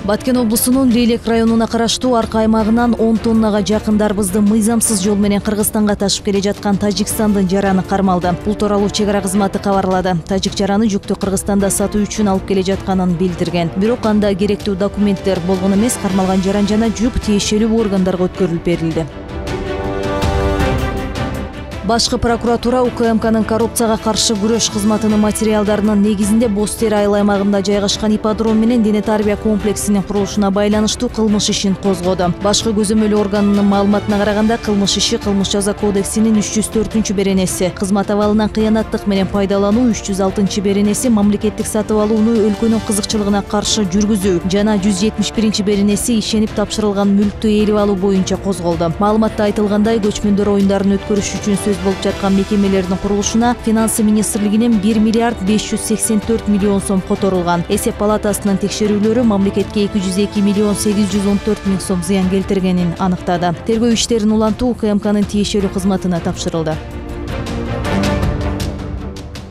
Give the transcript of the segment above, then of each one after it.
Баткен облусунун Лейлек районуна караштуу Арка аймагынан 10 тоннага жакын дарбызды мыйзамсыз жол менен Кыргызстанга ташып келе жаткан Тажикстандын жараны кармалды. Бул тууралуу чек ара кызматы кабарлады. Тажик жараны жүктү Кыргызстанда сатуу үчүн алып келе жатканын билдирген. Бирок анда керектүү документтер болгон эмес, кармалган жаран жана жүк тиешелүү органдарга өткөрүлүп берилди. Башкы прокуратура УКМКнын коррупцияга каршы күрөш кызматынын материалдарынын негизинде Бостер айыл аймагында жайгашкан ипподром менен дене тарбия комплексинин курулушуна байланыштуу кылмыш ишин козгоду. Башкы көзөмөлүү органынын маалыматына караганда кылмыш иши Кылмыш жаза кодексинин 304-беренеси, кызмат абалынан кыянаттык менен пайдалануу 306-беренеси, мамлекеттик сатып алууну өлкөнүн кызыкчылыгына каршы жүргүзүү жана 171-беренеси ишенип тапшырылган мүлктү ээлеп алуу боюнча козголду. Маалыматта айтылгандай, көчмөндөр оюндарын өткөрүш үчүн болуп жаткан мекемелердин курулушуна Финансы министрлигинен 1 миллиард 584 миллион сом которулган. Эсеп палатасынын текшерүүлөрү мамлекетке 202 миллион 814 миң сом зыян келтиргенин аныктады. Тергөө иштерин улантуу УКМКнын тиешелүү кызматына тапшырылды.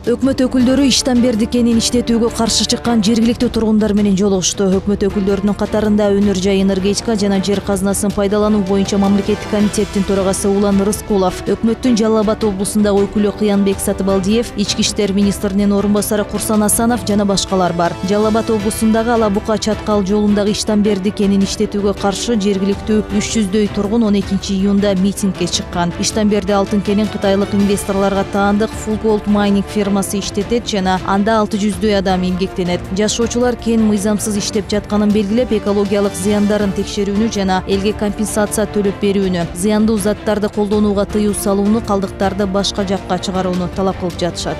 Өкмөт өкүлдөрү Иштанбердикенин иштетүүгө каршы чыккан жергиликтүү тургундар менен жолугушту. Өкмөт өкүлдөрүнүн катарында Өнөр жай энергетика жана жер казынасын пайдалануу боюнча мамлекеттик комитеттин төрагасы Улан Рыскулов, өкмөттүн Жалал Абад облусундагы өкүлү Кыянбек Сатыбалдиев, ички иштер министринин орун басары Курсан Асанов жана башкалар бар. Жалал Абад облусундагы Ала Бука Чаткал жолундагы Иштанбердикенин иштетүүгө каршы жергиликтүү 300дөй тургун 12-июнда митингге чыккан. Иштанберди алтын кенин кытайлык инвесторлорго таандык Full Gold Mining иштетет жана анда 600дөй адам эмгектенет. Жашоочулар кен мыйзамсыз иштеп жатканын белгилеп, экологиялык зыяндарын текшерүүнү жана элге компенсация төлөп берүүнү, зыяндуу заттарды колдонууга тыюу салууну, калдыктарды башка жакка чыгарууну талап кылып жатышат.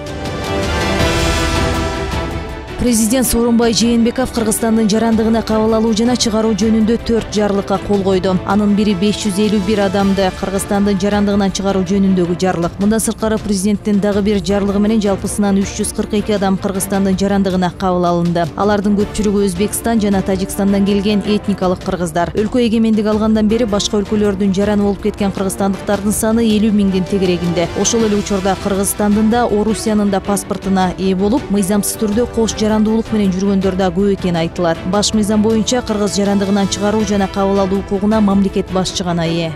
Президент Сооронбай Жээнбеков Кыргызстандын жарандыгына кабыл алуу жана чыгаруу жөнүндө 4 жарлыкка кол койду. Анын бири 551 адамды Кыргызстандын жарандыгынан чыгаруу жөнүндөгү жарлык. Мындан сырткары президенттин дагы бир жарлыгы менен жалпысынан 342 адам Кыргызстандын жарандыгына кабыл алынды. Алардын көпчүлүгү Өзбекстан жана Тажикстандан келген этникалык кыргыздар. Өлкө эгемендик алгандан бери башка өлкөлөрдүн жараны болуп кеткен кыргызстандыктардын саны 50 миңдин тегерегинде. Ошол эле учурда Кыргызстандын да, Орусиянын да паспортуна ээ болуп, мыйзамсыз түрдө кош жарандуулук менен жүргөндөр да көп экени айтылат. Баш мыйзам боюнча кыргыз жарандыгынан чыгаруу жана кабыл алуу укугуна мамлекет башчы гана ээ.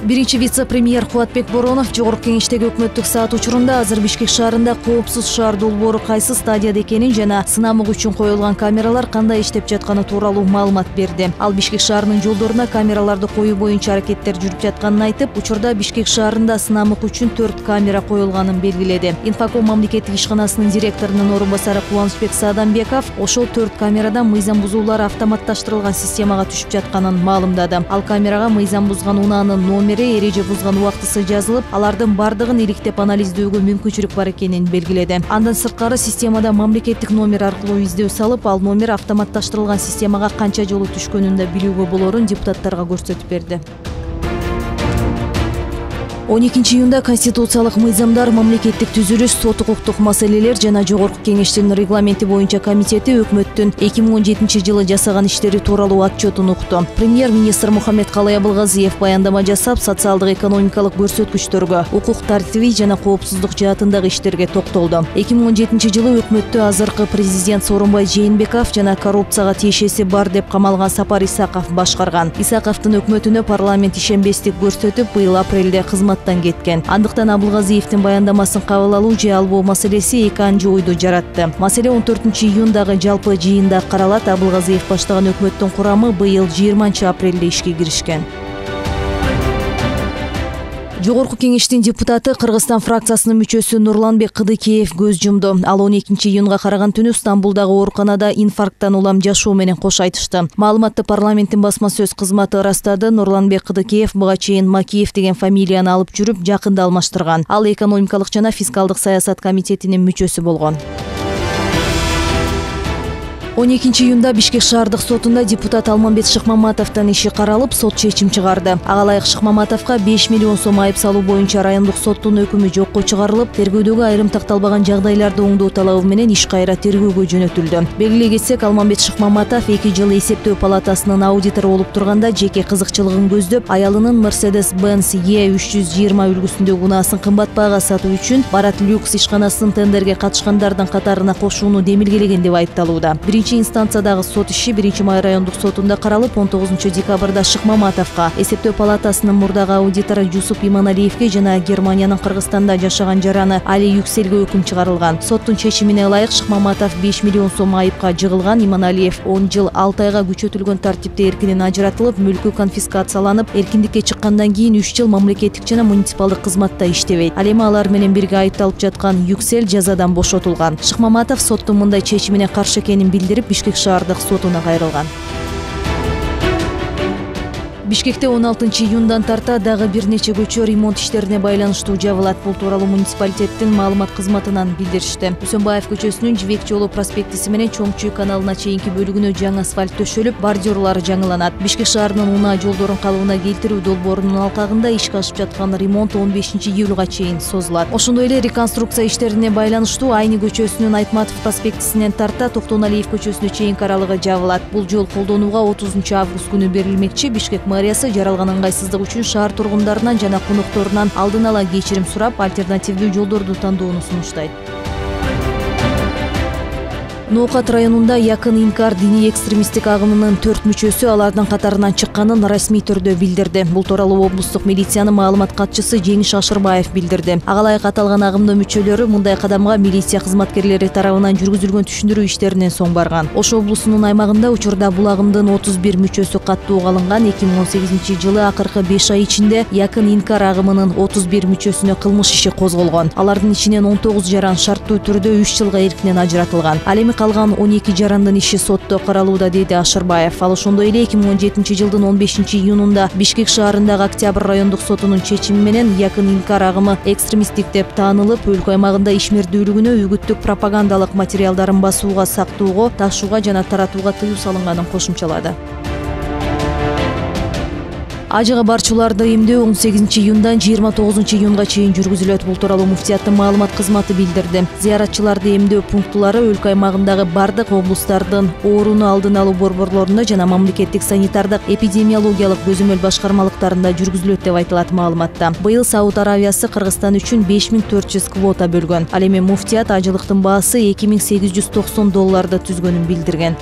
Биринчи вице-премьер Кубатбек Боронов Жогорку Кеңештеги өкмөттүк саат учурунда азыр Бишкек шаарында коопсуз шаар долбоору кайсы стадияда экенин жана сынамык үчүн коюлган камералар кандай иштеп жатканы тууралуу маалымат берди. Ал Бишкек шаарынын жолдоруна камераларды коюу боюнча аракеттер жүрүп жатканын айтып, учурда Бишкек шаарында сынамык үчүн 4 камера коюлганын белгиледи. Инфоком мамлекеттик ишканасынын директорунун орун басары Кубанычбек Саадамбеков ошол 4 камерадан мыйзам бузуулар автоматташтырылган системага түшүп жатканын маалымдады. Ал камерага мыйзам бузган унаанын номери, эреже бузган убактысы жазылып, алардын бардыгын иликтеп анализдөөгө мүмкүнчүлүк бар экенин белгиледи. Андан сырткары системада мамлекеттик номер аркылуу издөө салып, ал номер автоматташтырылган системага канча жолу түшкөнүн да билүүгө болорун депутаттарга көрсөтүп берди. 12-июнда конституциялык мыйзамдар, мамлекеттик түзүлүш, сот укуктук маселелер жана Жогорку Кеңештин регламенти боюнча комитети өкмөттүн 2017-жылы жасаган иштери тууралуу отчетун укту. Премьер-министр Мухаммедкалый Абылгазиев баяндама жасап, социалдык экономикалык көрсөткүчтөргө, укук тартиби жана коопсуздук жаатындагы иштерге токтолду. 2017-жылы өкмөттү азыркы президент Сооронбай Жээнбеков жана коррупцияга тиешеси бар деп камалган Сапар Исаков башкарган. Исаковдун өкмөтүнө парламент ишенбестик көрсөтүп, быйыл апрелде кеткен. Андыктан Абылгазиевдин баяндамасын кабыл алуу же албоо маселеси эки анча ойду жаратты. Маселе 14-июндагы жалпы жыйында каралат. Абылгазиев баштаган өкмөттүн курамы быйыл 20-апрелде ишке киришкен. Жогорку Кеңештин депутаты Кыргызстан фракциясынын мүчөсү Нурланбек Кыдыкеев көз жумду. Ал 12-июнга караган түнү Стамбулдагы ооруканада инфаркттан улам жашоо менен кош айтышты. Маалыматты парламенттин басма сөз кызматы ырастады. Нурланбек Кыдыкеев буга чейин Макиев деген фамилияны алып жүрүп, жакында алмаштырган. Ал экономикалык жана фискалдык саясат комитетинин мүчөсү болгон. 12-июнда Бишкек шаардык сотунда депутат Алмамбет Шыкмаматовдун иши каралып, сот чечим чыгарды. Ага ылайык Шыкмаматовго 5 миллион сом айып салуу боюнча райондук соттун өкүмү жокко чыгарылып, тергөөдөгү айрым такталбаган жагдайларды оңдоо талабы менен иш кайра тергөөгө жөнөтүлдү. Белгилей кетсек, Алмамбет Шыкмаматов 2 жыл эсептөө палатасынын аудитору болуп турганда жеке кызыкчылыгын көздөп, аялынын Mercedes-Benz E320 үлгүсүндөгү унаасын кымбат баага сатуу үчүн Барат Люкс ишканасынын тендерге катышкандардын катарына кошууну демилгелеген деп айыпталууда. экинчи инстанциядагы сот иши 1-май райондук сотунда каралып, 19 декабрда Шыкмаматовго, эсептөө палатасынын мурдагы аудитору Жусуп Иманалиевге жана Германиянын Кыргызстанда жашаган жараны Али Юкселге өкүм чыгарылган. Соттун чечимине ылайык Шыкмаматов 5 миллион сом айыпка жыгылган. Иманалиев 10 жыл 6 айга күчөтүлгөн тартипте эркинен ажыратылып, мүлкү конфискацияланып, эркиндикке чыккандан кийин 3 жыл мамлекеттик жана муниципалдык кызматта иштебейт. Ал эми алар менен бирге айыпталып жаткан Юксел жазадан бошотулган. Шыкмаматов соттун мындай чечимине каршы экенин билдирип, Бишкек шаардык сотуна кайрылган. Бишкекте 16 июндан тарта дагы бир нече көчө ремонт иштерине байланыштуу жабылат. Бул тууралуу муниципалитеттин маалымат кызматынан билдиришти. Үсөнбаев көчөсүнүн Жибек жолу проспектиси менен Чоң Чүй каналына чейинки бөлүгүнө жаңы асфальт төшөлүп, бордюрлары жаңыланат. Бишкек шаарынын унаа жолдорун калыбына келтирүү долбоорунун алкагында ишке ашып жаткан ремонт 15 июлга чейин созулат. Ошондой эле реконструкция иштерине байланыштуу Айны көчөсүнүн Айтматов проспектисинен тарта Токтоналиев көчөсүнө чейинки аралыгы жабылат. Бул жол колдонууга 30 август күнү берилмекчи. Бишкек мэриясы жаралган ыңгайсыздык үчүн шаар тургундарынан жана конокторунан алдын ала кечирим сурап, альтернативдүү жолдорду тандоону сунуштайт. Ноокат районунда Якын Инкар диний экстремисттик агымынын 4 мүчөсү алардын катарынан чыкканын расмий түрдө билдирди. Бул тууралуу облустук милициянын маалымат катчысы Жеңиш Ашырбаев билдирди. Ага ылайык аталган агымдын мүчөлөрү мындай кадамга милиция кызматкерлери тарабынан жүргүзүлгөн түшүндүрүү иштеринен соң барган. Ош облусунун аймагында учурда бул агымдын 31 мүчөсү каттууга алынган. 2018 жылы акыркы 5 ай ичинде Якын Инкар агымынын 31 мүчөсүнө кылмыш иши козголгон. Алардын ичинен 19 жаран шарттуу түрдө 3 жылга эркинен ажыратылган. Ал эми калган 12 жарандын иши сотто каралууда, деди Ашырбаев. Ал ошондой эле 2017 жылдын 15 июнунда Бишкек шаарындагы Октябрь райондук сотунун чечими менен Якын Инкар агымы экстремисттик деп таанылып, өлкө аймагында ишмердүүлүгүнө үгүттүк пропагандалык материалдарын басууга, сактоого, ташууга жана таратууга тыюу салынганын кошумчалады. Ажыга барчуларды эмдөө 18 июндан 29 июнга чейин жүргүзүлөт. Бул тууралуу муфтияттын маалымат кызматы билдирди. Зыяратчыларды эмдөө пункттулары өлкө аймагындагы бардык облустардын ооруну алдын алуу борборлорунда жана мамлекеттик санитардык эпидемиологиялык көзөмөл башкармалыктарында жүргүзүлөт деп айтылат маалыматта. Быйыл Сауд Аравиясы Кыргызстан үчүн 5400 квота бөлгөн. Ал эми муфтият ажылыктын баасы $2890 түзгөнүн билдирген.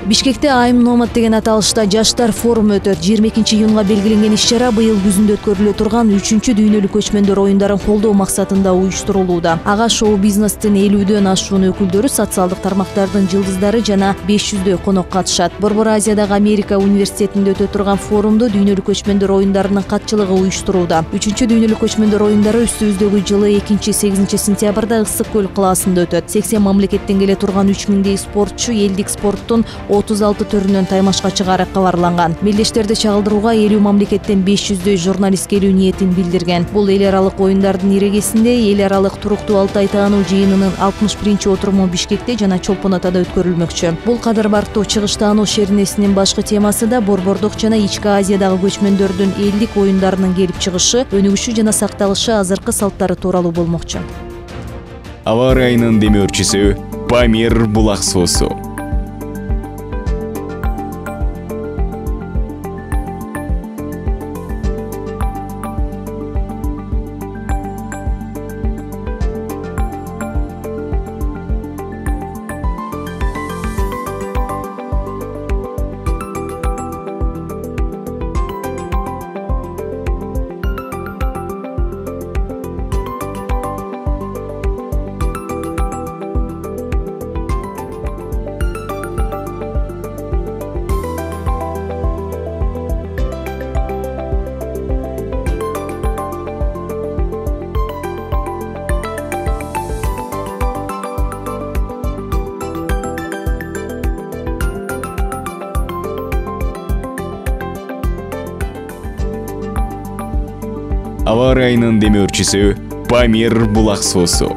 Бишкекте Айым Номад деген аталышта жаштар форуму өтөт. 22 июнга белгиленген иш-чара быйыл күзүндө өткөрүлө турган 3-чү дүйнөлүк көчмөндөр оюндарын колдоо максатында уюштурулууда. Ага шоу-бизнестин 50дөн ашуун өкүлдөрү, социалдык тармактардын жылдыздары жана 500дөй конок катышат. Борбор Азиядагы Америка университетинде өтө турган форумду дүйнөлүк көчмөндөр оюндарынын катчылыгы уюштурууда. 3-чү дүйнөлүк көчмөндөр оюндары үстүбүздөгү жылы 2-8 сентябрда Ысык көл калаасында өтөт. 80 мамлекеттен келе турган 3000дей спортчу элдик спорттун 36 төрүнөн таймашка чыгаары кабарланган. Мелдештерди чагылдырууга 50 мамлекеттен 500дөй журналист келүү ниетин билдирген. Бул эл аралык оюндардын ирегесинде эл аралык туруктуу Алтай таануу жыйынынын 61-отуруму Бишкекте жана Чолпон Атада өткөрүлмөкчү. Бул Кадырбарктуу чыгыш таануу шеринесинин башкы темасы да борбордук жана ички Азиядагы көчмөндөрдүн элдик оюндарынын келип чыгышы, өнүгүшү жана сакталышы, азыркы салттары тууралуу болмокчу. Аба ырайынын демөөрчүсү Памир булак суусу. Аба ырайынын демөөрчүсү Памир булак суусу.